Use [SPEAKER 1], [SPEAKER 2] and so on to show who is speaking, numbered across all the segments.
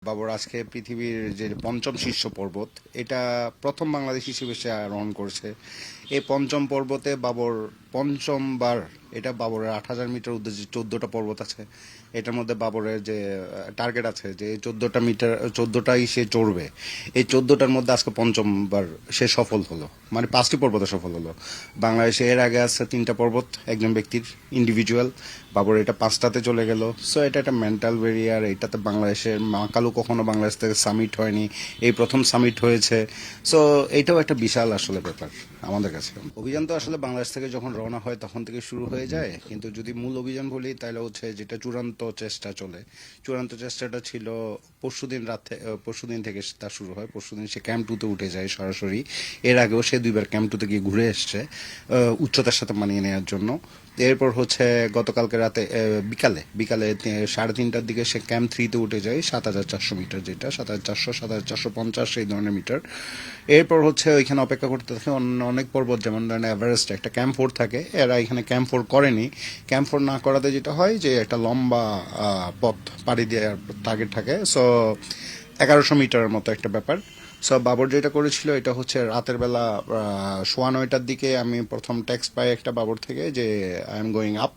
[SPEAKER 1] বাবর আজকে পৃথিবীর যে পঞ্চম শীর্ষ পর্বত, এটা প্রথম বাংলাদেশ হিসেবে সে আরোহণ করেছে। এই পঞ্চম পর্বতে বাবর পঞ্চমবার, এটা বাবরের 8,000 মিটার উদ্দেশ্যে 14টা পর্বত আছে। এটার মধ্যে বাবরের যে টার্গেট আছে যে 14টাই সে চড়বে, এই 14টার মধ্যে আজকে পঞ্চমবার সে সফল হলো, মানে 5টি পর্বতে সফল হলো। বাংলাদেশে এর আগে আছে 3টা পর্বত একজন ব্যক্তির ইন্ডিভিজুয়াল, বাবর এটা 5টাতে চলে গেল। সো এটা একটা মেন্টাল ব্যারিয়ার। এটাতে বাংলাদেশের মাকালু কখনো বাংলাদেশ থেকে সামিট হয়নি, এই প্রথম সামিট হয়েছে। সো এইটাও একটা বিশাল আসলে ব্যাপার আমাদের কাছে। অভিযান তো আসলে বাংলাদেশ থেকে যখন রওনা হয় তখন থেকে শুরু হয়ে যায়, কিন্তু যদি মূল অভিযান বলি তাহলে হচ্ছে যেটা চূড়ান্ত চেষ্টা চলে, চূড়ান্ত চেষ্টাটা ছিল পরশুদিন থেকে তা শুরু হয়। পরশুদিন সে ক্যাম্প 2-তে উঠে যায় সরাসরি। এর আগেও সে 2বার ক্যাম্প 2-তে গিয়ে ঘুরে এসছে উচ্চতার সাথে মানিয়ে নেওয়ার জন্য। এরপর হচ্ছে গতকালকে রাতে বিকালে 3:30টার দিকে সে ক্যাম্প 3-তে উঠে যায় 7,400 মিটার, যেটা 7,400, 7,450 এই ধরনের মিটার। এরপর হচ্ছে ওইখানে অপেক্ষা করতে থাকে অনেক পর্বত, যেমন ধরেন এভারেস্ট একটা ক্যাম্প 4 থাকে, এরা এখানে ক্যাম্প 4 করেনি। ক্যাম্প 4 না করাতে যেটা হয় যে একটা লম্বা পথ পাড়ি দেওয়ার টার্গেট থাকে। সো 1100 মিটারের মতো একটা ব্যাপার। সো বাবর যেটা করেছিল এটা হচ্ছে রাতের বেলা 9:15টার দিকে আমি প্রথম টেক্সট পাই একটা বাবর থেকে যে আই এম গোয়িং আপ।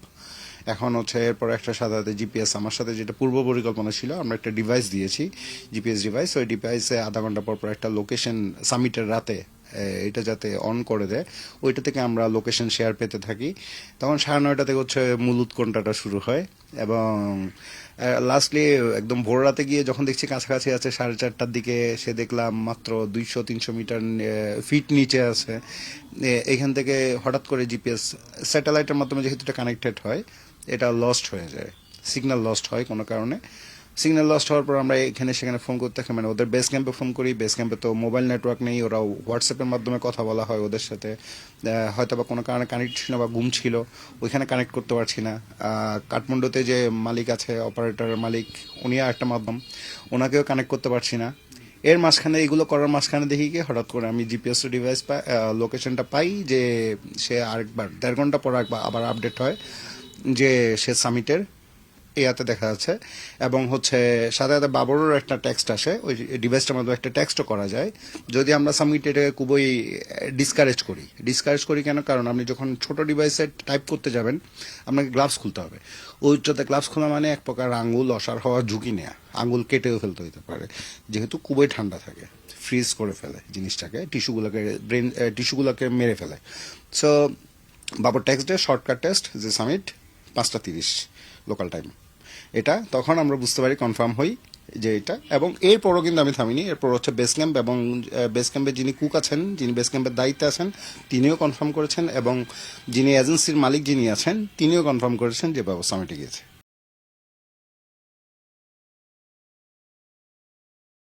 [SPEAKER 1] এখন হচ্ছে এরপর একটা সাথে জিপিএস, আমার সাথে যেটা পূর্ব পরিকল্পনা ছিল, আমরা একটা ডিভাইস দিয়েছি, জিপিএস ডিভাইস। ওই ডিভাইসে আধা ঘন্টা পর পর একটা লোকেশন সামিটের রাতে এটা যাতে অন করে দেয়, ওইটা থেকে আমরা লোকেশন শেয়ার পেতে থাকি। তখন 9:30 থেকে হচ্ছে মূল উৎকণ্ঠাটা শুরু হয়। এবং লাস্টলি একদম ভোর রাতে গিয়ে যখন দেখছি কাছাকাছি আছে 4:30টার দিকে, সে দেখলাম মাত্র 200-300 মিটার ফিট নিচে আছে। এখান থেকে হঠাৎ করে জিপিএস স্যাটেলাইটের মাধ্যমে যেহেতু এটা কানেক্টেড হয়, এটা লস্ট হয়ে যায়, সিগন্যাল লস্ট হয় কোনো কারণে। সিগন্যাল লস্ট হওয়ার পর আমরা এখানে সেখানে ফোন করতে থাকি, মানে ওদের বেস ক্যাম্পে ফোন করি। বেস ক্যাম্পে তো মোবাইল নেটওয়ার্ক নেই, ওরা হোয়াটসঅ্যাপের মাধ্যমে কথা বলা হয় ওদের সাথে। হয়তো বা কোনো কারণে কানেক্ট ছিল বা গুম ছিল, ওইখানে কানেক্ট করতে পারছি না। কাঠমান্ডুতে যে মালিক আছে, অপারেটরের মালিক, উনিও একটা মাধ্যম, ওনাকেও কানেক্ট করতে পারছি না। এর মাঝখানে এগুলো করার মাঝখানে দেখি কি হঠাৎ করে আমি জিপিএস ডিভাইস পাই, লোকেশনটা পাই যে সে আরেকবার 1.5 ঘন্টা পর আবার আপডেট হয় যে সে সামিটের ইয়াতে দেখা যাচ্ছে। এবং হচ্ছে সাথে সাথে বাবরেরও একটা টেক্সট আসে, ওই ডিভাইসটার মধ্যে একটা টেক্সটও করা যায়। যদি আমরা সামিট এটাকে খুবই ডিসকারেজ করি কেন, কারণ আপনি যখন ছোট ডিভাইসে টাইপ করতে যাবেন আপনাকে গ্লাভস খুলতে হবে। ওই উচ্চতে গ্লাভস খোলা মানে এক প্রকার আঙ্গুল অসার হওয়ার ঝুঁকি নেয়া, আঙ্গুল কেটেও ফেলতে হতে পারে, যেহেতু খুবই ঠান্ডা থাকে, ফ্রিজ করে ফেলে জিনিসটাকে, টিস্যুগুলোকে মেরে ফেলে। সো বাবর টেক্সট ডে শর্টকাট টেস্ট যে সামিট 5:30 লোকাল টাইম, এটা তখন আমরা বুঝতে পারি, কনফার্ম হই যে এটা। এবং এরপরও কিন্তু আমি থামিনি, এরপর হচ্ছে বেস ক্যাম্প, এবং বেস ক্যাম্পে যিনি কুক আছেন, যিনি বেস ক্যাম্পের দায়িত্বে আছেন, তিনিও কনফার্ম করেছেন, এবং যিনি এজেন্সির মালিক যিনি আছেন তিনিও কনফার্ম করেছেন যে বাবু সামিটে গিয়েছে।